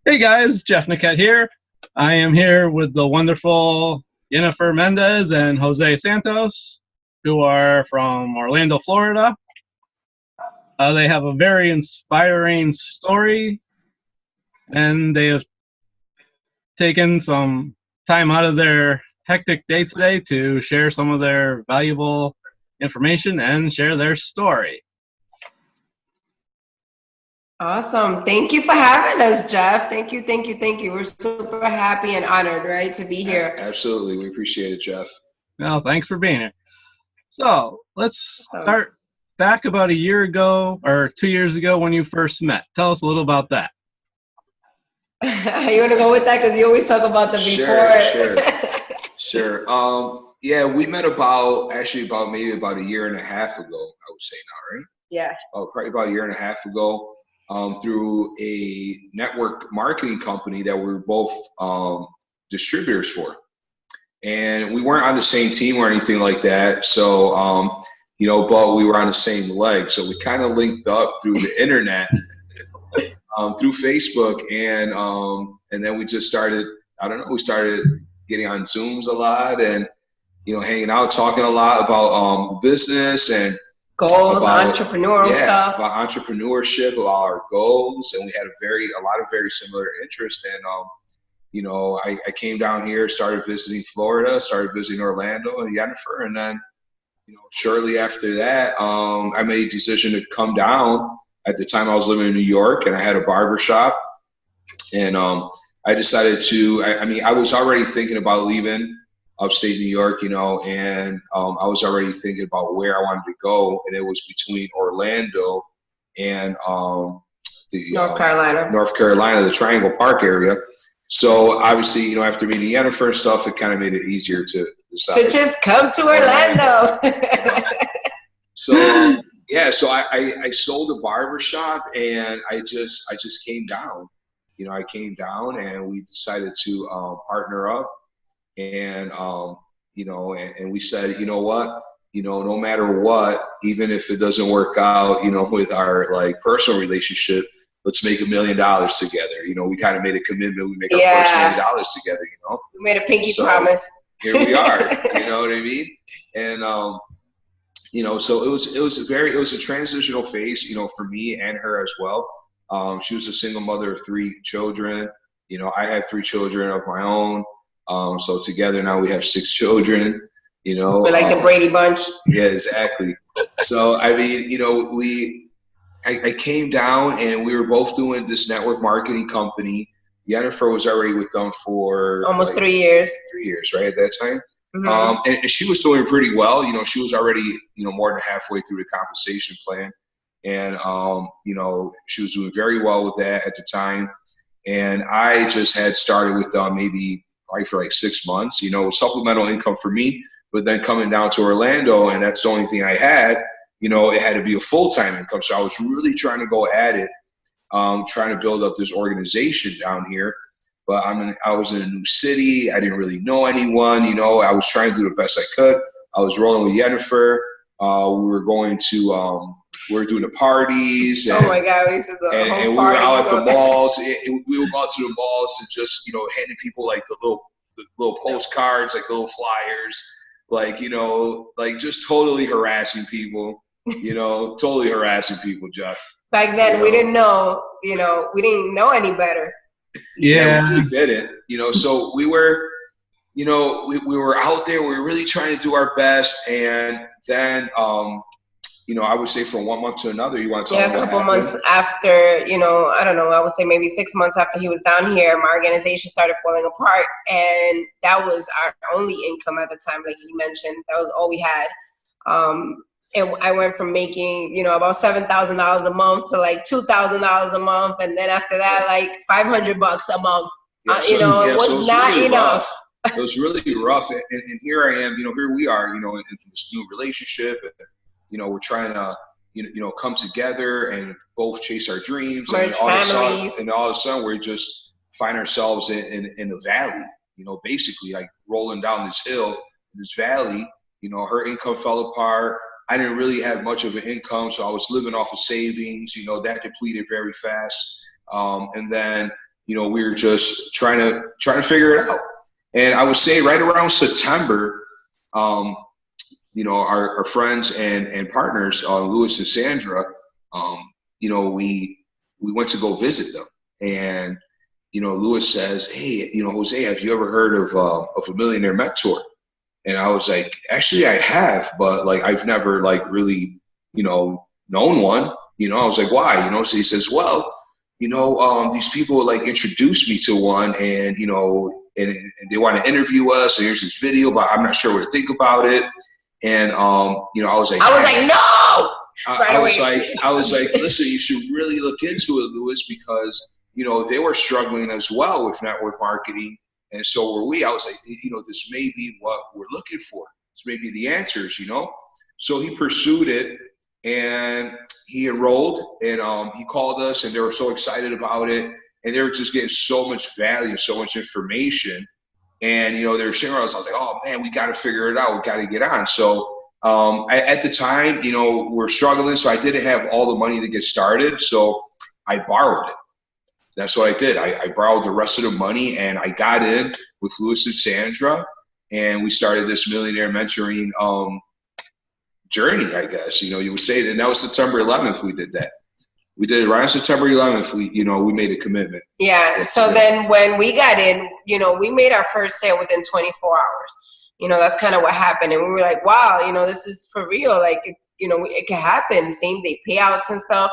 Hey guys, Jeff Niket here. I am here with the wonderful Yennifer Mendes and Jose Santos, who are from Orlando, Florida. They have a very inspiring story, and they have taken some time out of their hectic day today to share some of their valuable information and share their story. Awesome. Thank you for having us, Jeff. Thank you. We're super happy and honored, right, to be here. Absolutely. We appreciate it, Jeff. Well, thanks for being here. So let's start back about a year ago or 2 years ago when you first met. Tell us a little about that. You want to go with that? Because you always talk about the before. Sure. Yeah, we met about maybe about a year and a half ago, I would say now, right? Yeah. Probably about a year and a half ago. Through a network marketing company that we were both distributors for. And we weren't on the same team or anything like that. So, but we were on the same leg. So we kind of linked up through the internet, through Facebook. And then we just started, we started getting on Zooms a lot and, hanging out, talking a lot about the business and goals, entrepreneurial stuff. About entrepreneurship, about our goals, and we had a lot of very similar interests. And I came down here, started visiting Florida, started visiting Orlando and Yennifer, and then shortly after that, I made a decision to come down. At the time, I was living in New York, and I had a barber shop, and I decided to. I was already thinking about leaving upstate New York, and I was already thinking about where I wanted to go, and it was between Orlando and North Carolina, the Triangle Park area. So obviously, after meeting Yennifer and stuff, it kind of made it easier to decide to just come to Orlando. So so I sold a barber shop, and I just came down. I came down, and we decided to partner up. And, and we said, no matter what, even if it doesn't work out, with our personal relationship, let's make $1 million together. We kind of made a commitment. We make our first $1 million together, We made a pinky promise. Here we are, you know what I mean? And, so it was a transitional phase, for me and her as well. She was a single mother of 3 children. I have 3 children of my own. So together now we have 6 children, We're like the Brady Bunch. Yeah, exactly. So, I came down, and we were both doing this network marketing company. Yennifer was already with them for almost 3 years. 3 years, right, at that time. Mm-hmm. And she was doing pretty well. She was already, more than halfway through the compensation plan. And, she was doing very well with that at the time. And I just had started with them maybe for 6 months, supplemental income for me, but then coming down to Orlando, and that's the only thing I had, it had to be a full-time income. So I was really trying to go at it, trying to build up this organization down here. But I was in a new city. I didn't really know anyone, I was trying to do the best I could. I was rolling with Yennifer. We were going to, we were doing the parties. And, oh my God, we used to do and we were out at the malls. We would go out to the malls and just, handing people the little postcards, the little flyers, just totally harassing people, totally harassing people, Jeff. Back then, we didn't know, we didn't know any better. Yeah, we didn't, so we were, we were out there. We were really trying to do our best. And then, I would say from 1 month to another, you want to tell me a couple months after, I don't know, I would say maybe 6 months after he was down here, my organization started falling apart. And that was our only income at the time, like you mentioned. That was all we had. And I went from making, about $7,000 a month to $2,000 a month. And then after that, $500 a month. It was not really enough. It was really rough. And here I am, here we are, in this new relationship. We're trying to, come together and both chase our dreams. And all of a sudden, we just find ourselves in a valley, basically rolling down this hill, this valley. Her income fell apart. I didn't really have much of an income, so I was living off of savings. That depleted very fast. And then, you know, we were just trying to figure it out. And I would say right around September, you know, our friends and partners, Louis and Sandra, you know, we went to go visit them. And, you know, Louis says, hey, you know, Jose, have you ever heard of a Millionaire Mentor? And I was like, actually, I have, but like I've never like really, you know, known one. You know, I was like, why? You know, so he says, well, you know, these people like introduced me to one, and you know, and they want to interview us. And here's this video, but I'm not sure what to think about it. And you know, I was like, no. I was like, listen, you should really look into it, Louis, because you know they were struggling as well with network marketing, and so were we. I was like, you know, this may be what we're looking for. This may be the answers, you know. So he pursued it, and he enrolled, and he called us, and they were so excited about it, and they were just getting so much value, so much information, and you know they were sharing. I was like, oh man, we got to figure it out. We got to get on. So at the time, you know, we're struggling, so I didn't have all the money to get started, so I borrowed it. That's what I did. I borrowed the rest of the money, and I got in with Louis and Sandra, and we started this millionaire mentoring journey, I guess, you know, you would say. And that was September 11th we did that. We did it right on September 11th. We made a commitment. Yeah. So then when we got in, you know, we made our first sale within 24 hours. You know, that's kind of what happened. And we were like, wow, you know, this is for real. Like, you know, it can happen. Same day payouts and stuff.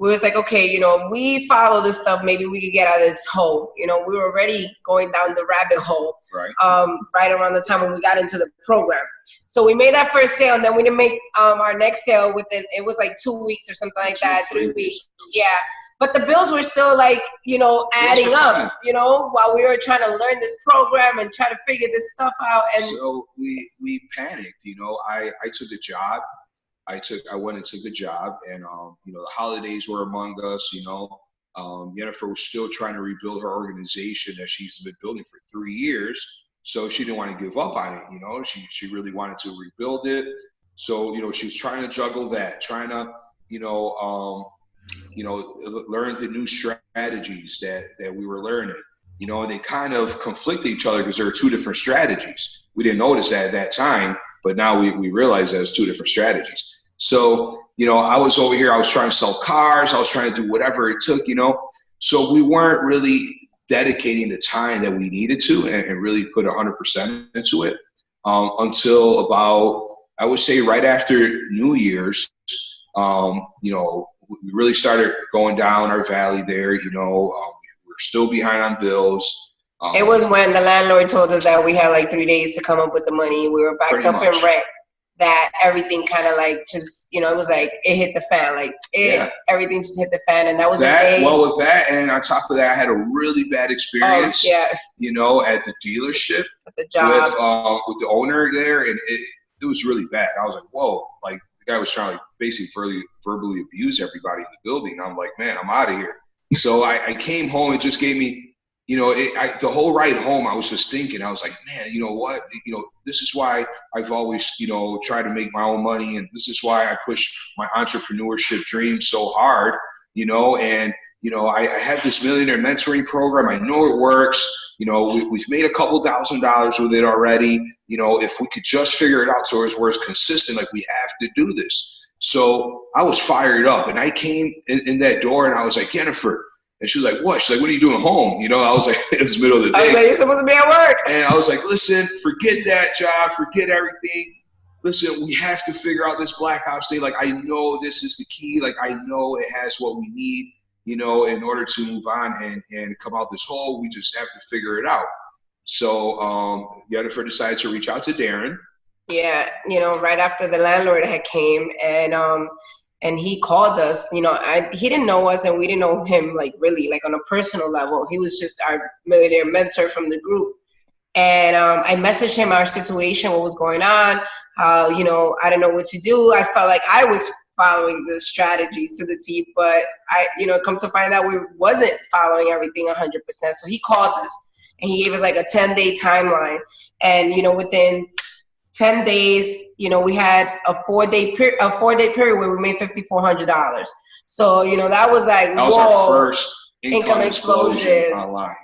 We was like, okay, you know, we follow this stuff. Maybe we could get out of this hole. You know, we were already going down the rabbit hole, right? Right around the time when we got into the program. So we made that first sale, and then we didn't make our next sale within, it was like 2 weeks or something like that, 3 weeks. Yeah. But the bills were still like, you know, adding up, you know, while we were trying to learn this program and try to figure this stuff out. And so we panicked, you know. I took a job. I went and took a job, and you know, the holidays were among us. You know, Yennifer was still trying to rebuild her organization that she's been building for 3 years, so she didn't want to give up on it. You know, she really wanted to rebuild it. So you know, she was trying to juggle that, trying to you know, learn the new strategies that we were learning. You know, and they kind of conflict each other because there are two different strategies. We didn't notice that at that time, but now we realize there's two different strategies. So, you know, I was over here, I was trying to sell cars, I was trying to do whatever it took, you know. So we weren't really dedicating the time that we needed to and really put 100% into it until about, I would say right after New Year's, you know, we really started going down our valley there, you know. We're still behind on bills. It was when the landlord told us that we had like 3 days to come up with the money. We were backed up in rent. That everything kind of like just, you know, it was like it hit the fan, like everything just hit the fan, and that was that. Well, with that, and on top of that, I had a really bad experience. You know, at the dealership, at the job with the owner there, and it was really bad. I was like, whoa, like the guy was trying to like basically verbally abuse everybody in the building. I'm like, man, I'm out of here. So I came home. It just gave me. You know, the whole ride home, I was just thinking, I was like, man, you know what? You know, this is why I've always, you know, tried to make my own money. And this is why I push my entrepreneurship dream so hard, you know. And, you know, I have this millionaire mentoring program. I know it works. You know, we've made a couple $1,000s with it already. You know, if we could just figure it out so where it's consistent, like we have to do this. So I was fired up. And I came in that door and I was like, Yennifer. And she was like, what? She's like, what are you doing home? You know, I was like, it was the middle of the day. I was like, you're supposed to be at work. And I was like, listen, forget that job, forget everything. Listen, we have to figure out this Black Ops thing. Like, I know this is the key. Like, I know it has what we need, you know, in order to move on and come out this hole. We just have to figure it out. So Yennifer decided to reach out to Darren. Yeah, you know, right after the landlord had came, and he called us. You know, he didn't know us and we didn't know him like really like on a personal level. He was just our millionaire mentor from the group. And I messaged him our situation, what was going on, how, you know, I didn't know what to do. I felt like I was following the strategies to the T, but I, you know, come to find out we wasn't following everything 100%. So he called us and he gave us like a 10-day timeline. And, you know, within 10 days, you know, we had a 4-day period where we made $5,400. So, you know, that was like, that was our first income explosion online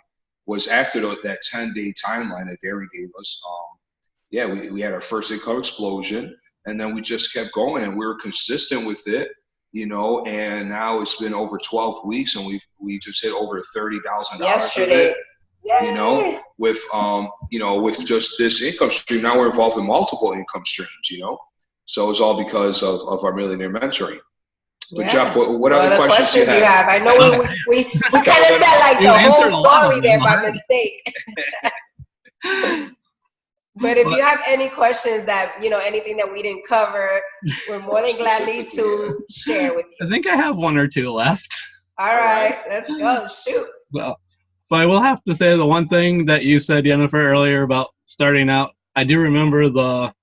was after that 10-day timeline that Barry gave us. Yeah, we had our first income explosion, and then we just kept going, and we were consistent with it, you know. And now it's been over 12 weeks, and we just hit over $30,000 yesterday. You know, with with just this income stream. Now we're involved in multiple income streams, you know. So it's all because of our millionaire mentoring. But Jeff, what other questions you have? I know we kind of said like the whole story there by mistake. But if you have any questions that, you know, anything that we didn't cover, we're more than gladly to share with you. I think I have one or two left. All right, let's go. Shoot. Well, but I will have to say the one thing that you said, Yennifer, earlier about starting out, I do remember the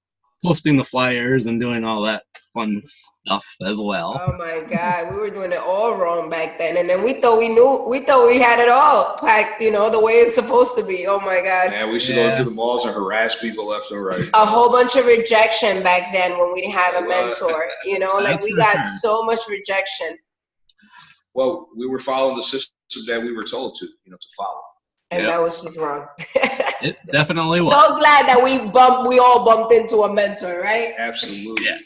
posting the flyers and doing all that fun stuff as well. Oh my God, we were doing it all wrong back then, and then we thought we had it all packed, you know, the way it's supposed to be. Oh my God. Yeah, we used to go into the malls and harass people left and right. A whole bunch of rejection back then when we didn't have a mentor. You know, like we got so much rejection. Well, we were following the system that we were told to, you know, to follow. And that was just wrong. It definitely was. So glad that we all bumped into a mentor, right? Absolutely. Yeah.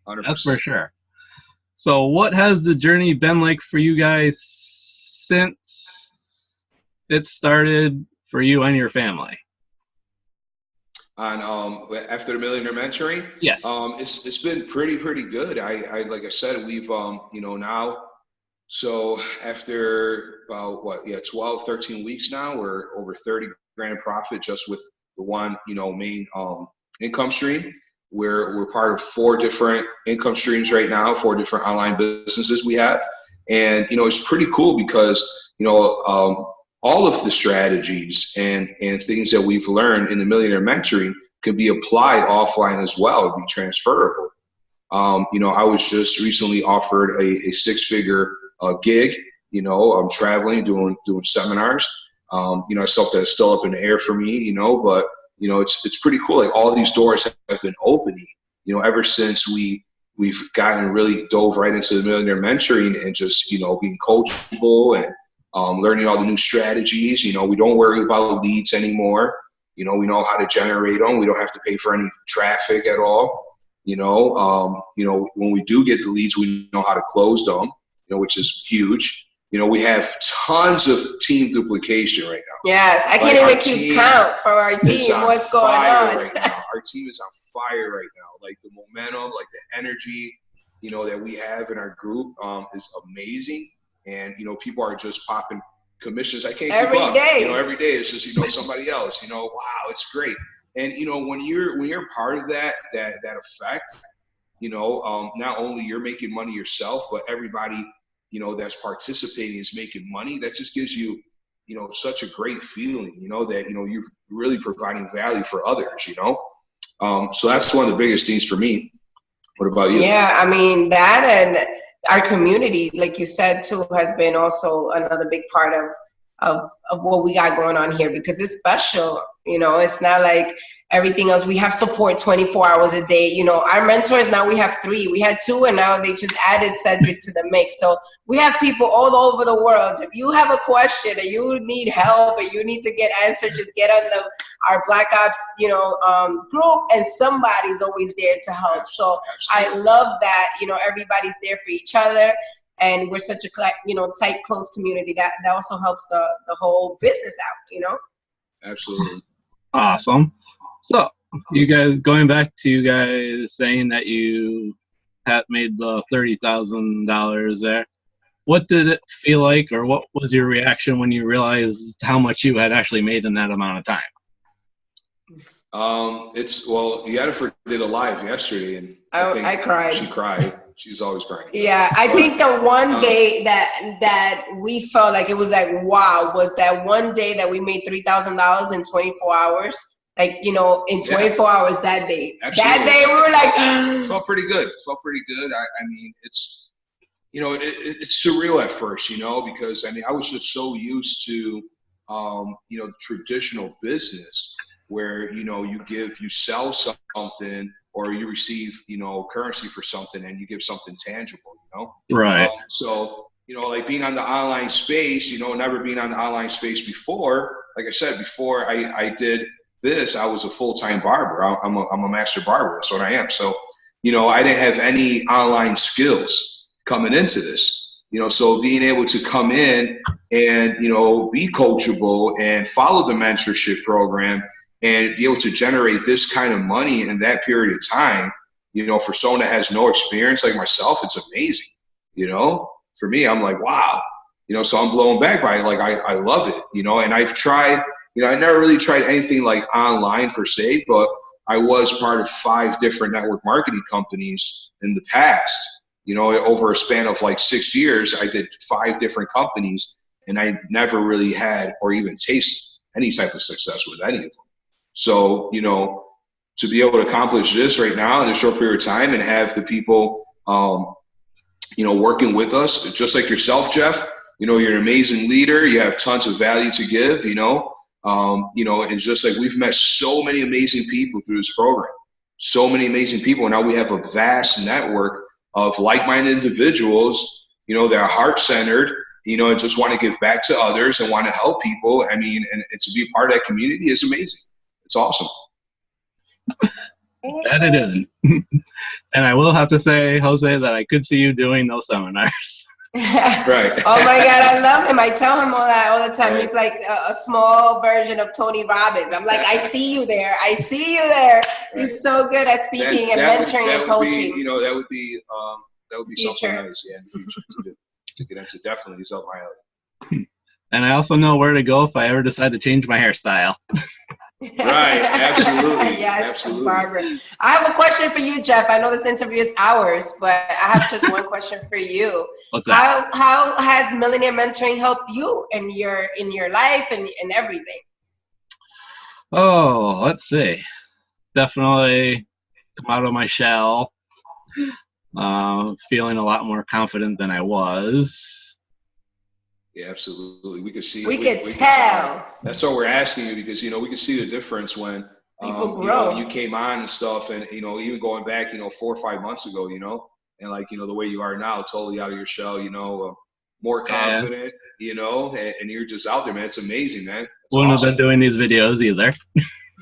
100%. That's for sure. So what has the journey been like for you guys since it started for you and your family? On after the millionaire mentoring? Yes. It's been pretty good. I like I said, we've you know, now, so after about 12, 13 weeks now, we're over 30 grand profit just with the one, you know, main income stream. We're part of 4 different income streams right now, 4 different online businesses we have. And, you know, it's pretty cool because, you know, all of the strategies and things that we've learned in the millionaire mentoring can be applied offline as well, be transferable. You know, I was just recently offered a 6-figure gig. You know, I'm traveling, doing seminars. You know, something that's still up in the air for me, you know, but, you know, it's pretty cool. Like all these doors have been opening, you know, ever since we've gotten really dove right into the millionaire mentoring and just, you know, being coachable and learning all the new strategies. You know, we don't worry about leads anymore. You know, we know how to generate them. We don't have to pay for any traffic at all. You know, when we do get the leads, we know how to close them, you know, which is huge. You know, we have tons of team duplication right now. Yes, I can't even keep count for our team. What's going on? Right now. Our team is on fire right now. Like the momentum, like the energy, you know, that we have in our group is amazing. And, you know, people are just popping commissions. I can't keep up. You know, every day it's just, you know, somebody else, you know, wow, it's great. And, you know, when you're part of that effect, you know, not only you're making money yourself, but everybody, you know, that's participating is making money. That just gives you, you know, such a great feeling, you know, that, you know, you're really providing value for others, you know. So that's one of the biggest things for me. What about you? Yeah, I mean, that and our community, like you said, too, has been also another big part of what we got going on here, because it's special. You know, it's not like everything else. We have support 24 hours a day. You know, our mentors, now we have 3. We had 2, and now they just added Cedric to the mix. So we have people all over the world. If you have a question and you need help and you need to get answered, just get on our Black Ops, you know, group, and somebody's always there to help. So I love that, you know, everybody's there for each other. And we're such a, you know, tight, close community that also helps the whole business out, you know? Absolutely. Awesome. So you guys, going back to you guys saying that you had made the $30,000 there, what did it feel like, or what was your reaction when you realized how much you had actually made in that amount of time? Yennifer did a live yesterday, and I cried. She cried. She's always crying. Yeah, I think the one day that we felt like it was like, wow, was that one day that we made $3,000 in 24 hours. Like, you know, in 24 hours that day. Absolutely. That day we were like, felt pretty good. I mean, it's, you know, it's surreal at first, you know, because I mean, I was just so used to, you know, the traditional business where, you know, you sell something, or you receive, you know, currency for something, and you give something tangible, you know? Right. So, you know, like being on the online space, you know, never being on the online space before, like I said, before I did this, I was a full-time barber. I'm a master barber. That's what I am. So, you know, I didn't have any online skills coming into this, you know, so being able to come in and, you know, be coachable and follow the mentorship program and be able to generate this kind of money in that period of time, you know, for someone that has no experience like myself, it's amazing, you know. For me, I'm like, wow, you know, so I'm blown back by it. Like, I love it, you know, and I've tried, you know, I never really tried anything like online per se, but I was part of 5 different network marketing companies in the past, you know, over a span of like 6 years, I did 5 different companies and I never really had or even tasted any type of success with any of them. So, you know, to be able to accomplish this right now in a short period of time and have the people, you know, working with us, just like yourself, Jeff, you know, you're an amazing leader. You have tons of value to give, you know, and just like we've met so many amazing people through this program, so many amazing people. And now we have a vast network of like-minded individuals, you know, that are heart-centered, you know, and just want to give back to others and want to help people. I mean, and to be a part of that community is amazing. It's awesome. That it is. And I will have to say, Jose, that I could see you doing those seminars. Right. Oh my God, I love him. I tell him all that all the time. Right. He's like a small version of Tony Robbins. I'm like, I see you there. I see you there. Right. He's so good at speaking and mentoring and coaching. You know, that would be Future. something nice, yeah, in the future to get into. Definitely is up my alley. And I also know where to go if I ever decide to change my hairstyle. Right, absolutely. Yes, absolutely. Barbara. I have a question for you, Jeff. I know this interview is hours, but I have just one question for you. What's that? How has Millionaire Mentoring helped you in your life and everything? Oh, let's see. Definitely come out of my shell. Feeling a lot more confident than I was. Yeah, absolutely. We could see. We could tell. That's what we're asking you because, you know, we could see the difference when people grow. You know, when you came on and stuff, and you know, even going back, you know, 4 or 5 months ago, you know, and like, you know, the way you are now, totally out of your shell, you know, more confident, you know, and you're just out there, man. It's amazing, man. Wouldn't have been doing these videos either.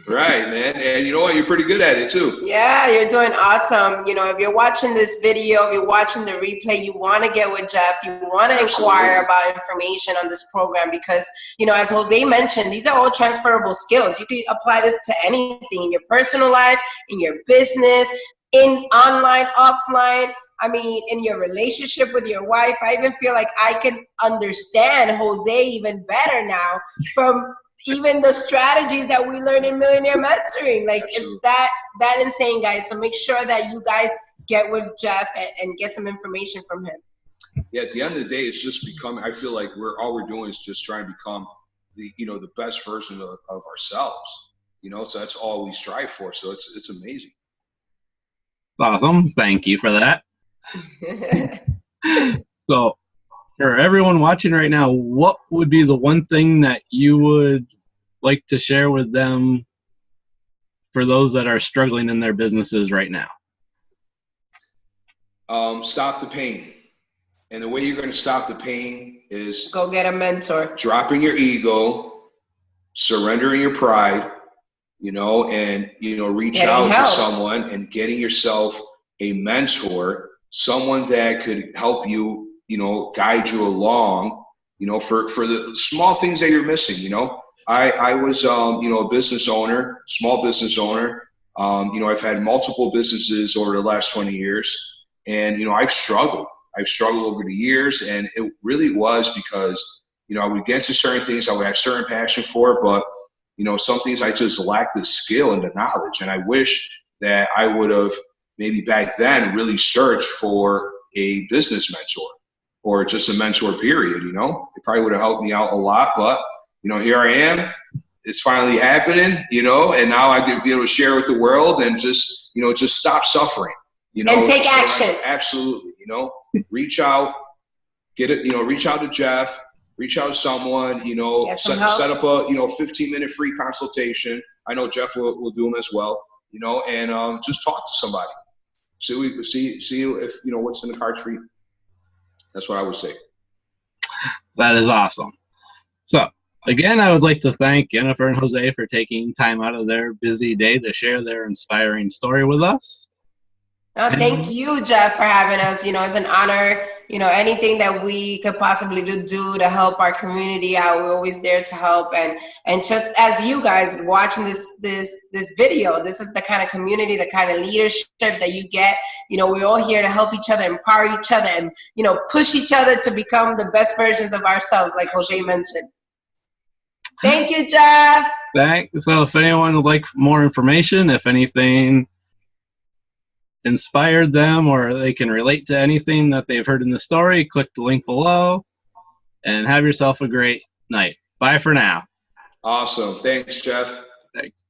Right, man. And you know what? You're pretty good at it too. Yeah, you're doing awesome. You know, if you're watching this video, if you're watching the replay, you want to get with Jeff, you want to inquire about information on this program because, you know, as Jose mentioned, these are all transferable skills. You can apply this to anything in your personal life, in your business, in online, offline. I mean, in your relationship with your wife. I even feel like I can understand Jose even better now from even the strategies that we learn in Millionaire Mentoring. Like, Absolutely. It's that insane, guys. So make sure that you guys get with Jeff and get some information from him. Yeah, at the end of the day, it's just becoming, I feel like all we're doing is just trying to become the, you know, the best version of ourselves, you know, so that's all we strive for. So it's amazing. Awesome. Thank you for that. So for everyone watching right now, what would be the one thing that you would like to share with them for those that are struggling in their businesses right now? Stop the pain. And the way you're going to stop the pain is go get a mentor. Dropping your ego, surrendering your pride, you know, and, you know, reach out to someone and getting yourself a mentor, someone that could help you, you know, guide you along, you know, for the small things that you're missing. You know, I was, you know, a business owner, small business owner. You know, I've had multiple businesses over the last 20 years and, you know, I've struggled over the years. And it really was because, you know, I would get into certain things I would have certain passion for, but, you know, some things I just lacked the skill and the knowledge. And I wish that I would have maybe back then really searched for a business mentor or just a mentor period, you know. It probably would have helped me out a lot, but, you know, here I am. It's finally happening, you know, and now I can be able to share with the world and just, you know, just stop suffering, you know. And take action. Absolutely, you know. Reach out, get it, you know, reach out to Jeff, reach out to someone, you know, set up a, you know, 15-minute free consultation. I know Jeff will do them as well, you know, and just talk to somebody. See if, you know, what's in the cards for you. That's what I would say. That is awesome. So, again, I would like to thank Yennifer and Jose for taking time out of their busy day to share their inspiring story with us. Thank you, Jeff, for having us. It's an honor. Anything that we could possibly do to help our community out, we're always there to help. And just as you guys watching this video, this is the kind of community, the kind of leadership that you get. We're all here to help each other, empower each other, and push each other to become the best versions of ourselves, like Jose mentioned. Thank you, Jeff. Thanks. So, if anyone would like more information, if anything inspired them or they can relate to anything that they've heard in the story, click the link below and have yourself a great night. Bye for now. Awesome. Thanks, Jeff. Thanks.